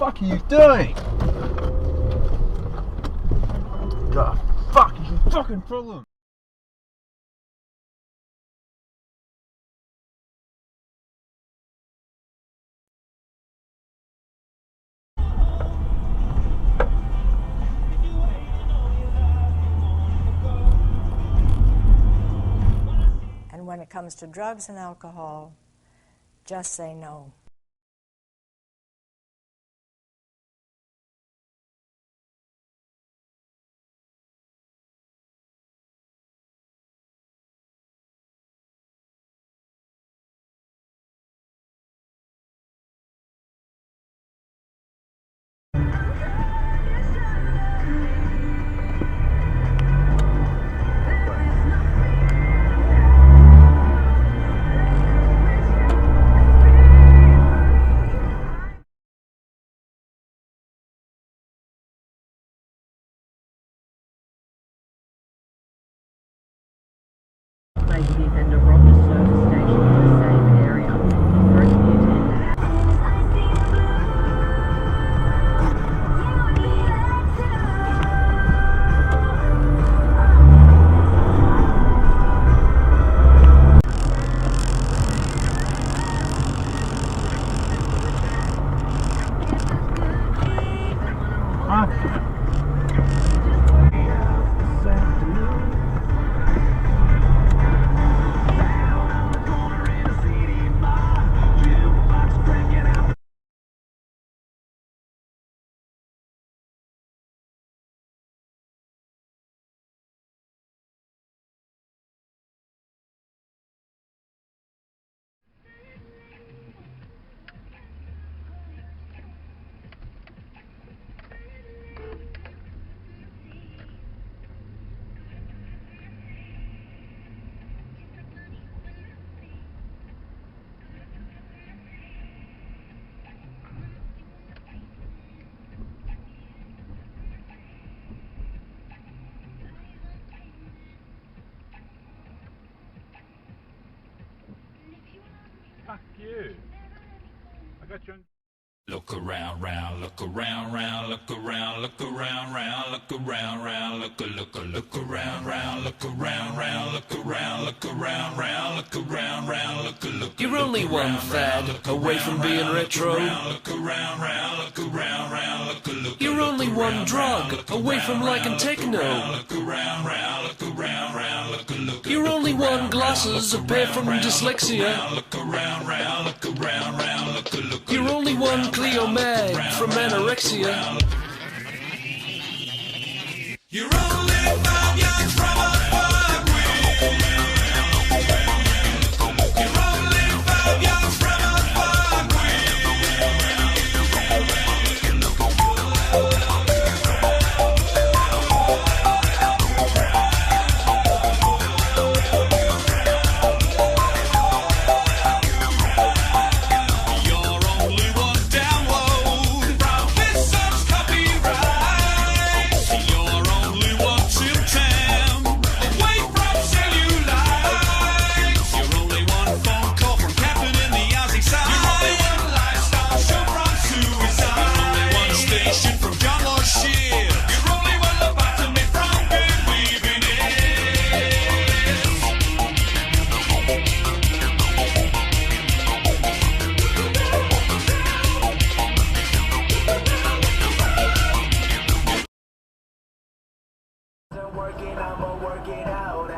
fuck are you doing? The fuck is your fucking problem? And when it comes to drugs and alcohol, just say no. And arrived at the service station in the same area. Broke the attendant. Fuck you. I got you on. Look around, round, look around, round, look around, look around, round, look around, round, look around, round, look around, round, look around, look around, round, look around, round, look. You're only one fad away from being retro. Look around, round, look around, round, look. You're only one drug away from liking techno. Look around, round, look around, round, look. You're only one glasses apart from dyslexia. Look around, round, look around, round, look. You're only one Cleo Mag from anorexia. You're only 5 yards from a fuck wheel. You're only 5 yards from a fuck You're only one download from this such copyright. You're only one Tim Tam away from cellulite. You're only one phone call from Captain in the Aussie side. You're only one lifestyle show from suicide. You're only one station from John Lord shit. You're only one lobotomy from good weaving it. I'ma work it out,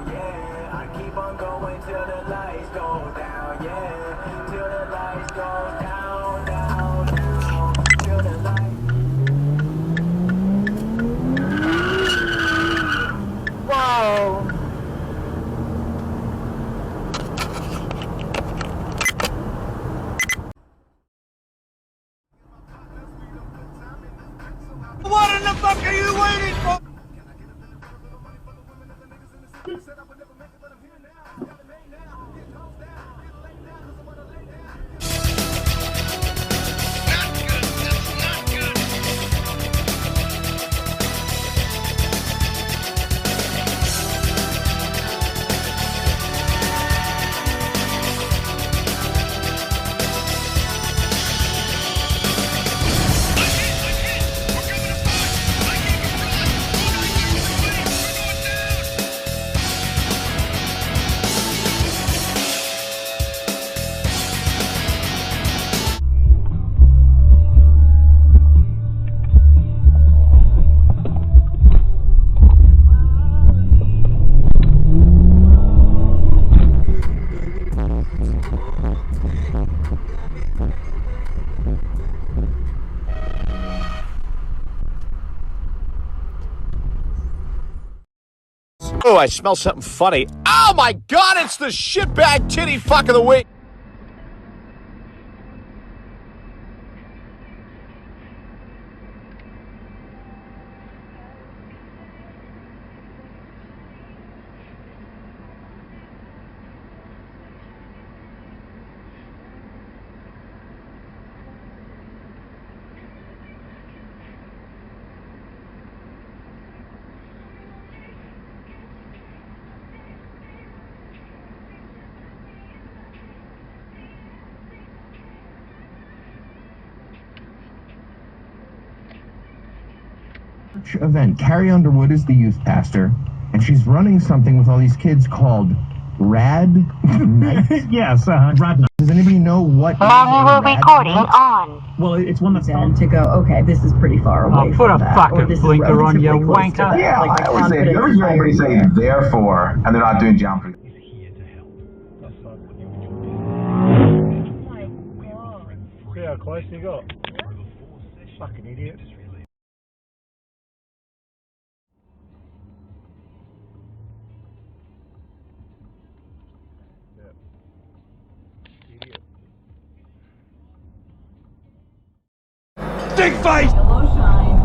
yeah. I keep on going till the lights go down, yeah. Till the lights go down, till the lights. Whoa. What in the fuck are you waiting for? Oh, I smell something funny. Oh my God, it's the shitbag titty fuck of the week. Event. Carrie Underwood is the youth pastor, and she's running something with all these kids called Rad Night. Yes, Rad Night. Does anybody know what? Manual recording on. Well, it's one that's Then to go, okay, this is pretty far away put from a that. fucking Or this is blinker on, you relatively close to wanker. that. Yeah, Like, I always say, confidence you always is hear anybody higher say there. therefore, and they're not doing jumping. See how close you got? Fucking idiot. Dig face! Low shine.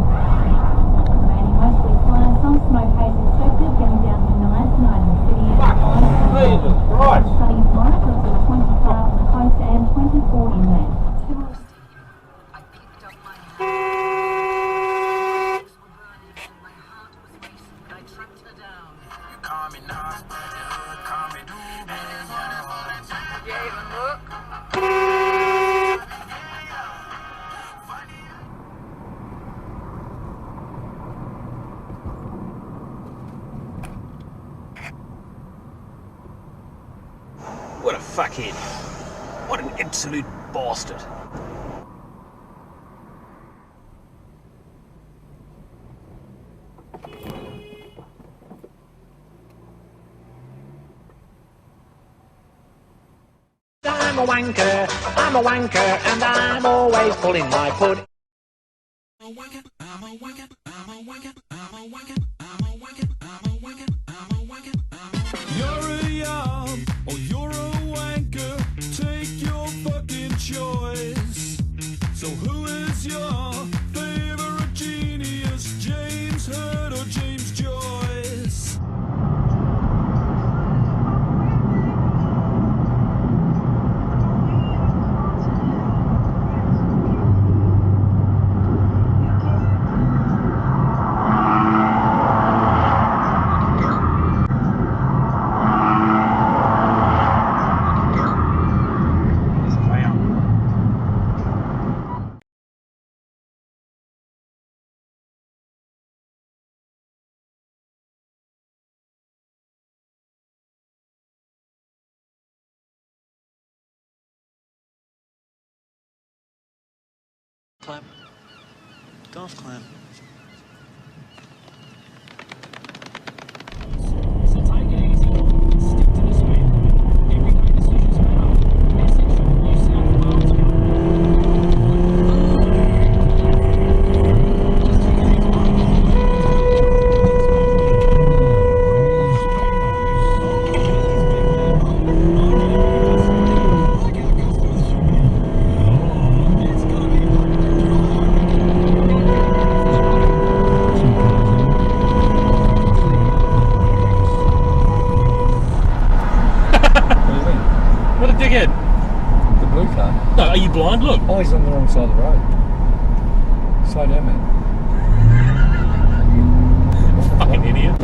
Remaining mostly clear. Some smoke haze expected, getting down to 9 tonight in the city and Jesus Christ! sunny tomorrow, till 25 on the coast and 24 inland. I picked up my hands were burning and my heart was racing, but I tracked her down. You call me now, call me you even look? What a fuckhead. What an absolute bastard. I'm a wanker, and I'm always pulling my pudding. You're a yob or you're a wanker. Take your fucking choice. So who is your favorite genius? James Hurd or James Joyce? Clap. Golf clap. What a dickhead! The blue car. No, are you blind? Look. Oh, he's on the wrong side of the road. Slow down, man. Fucking idiot.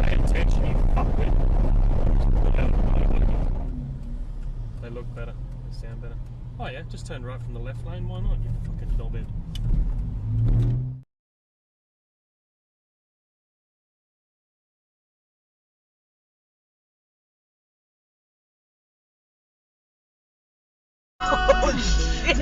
Pay attention, you fuckwit. They look better. They sound better. Oh yeah, just turn right from the left lane. Why not? You fucking knobhead. Oh shit!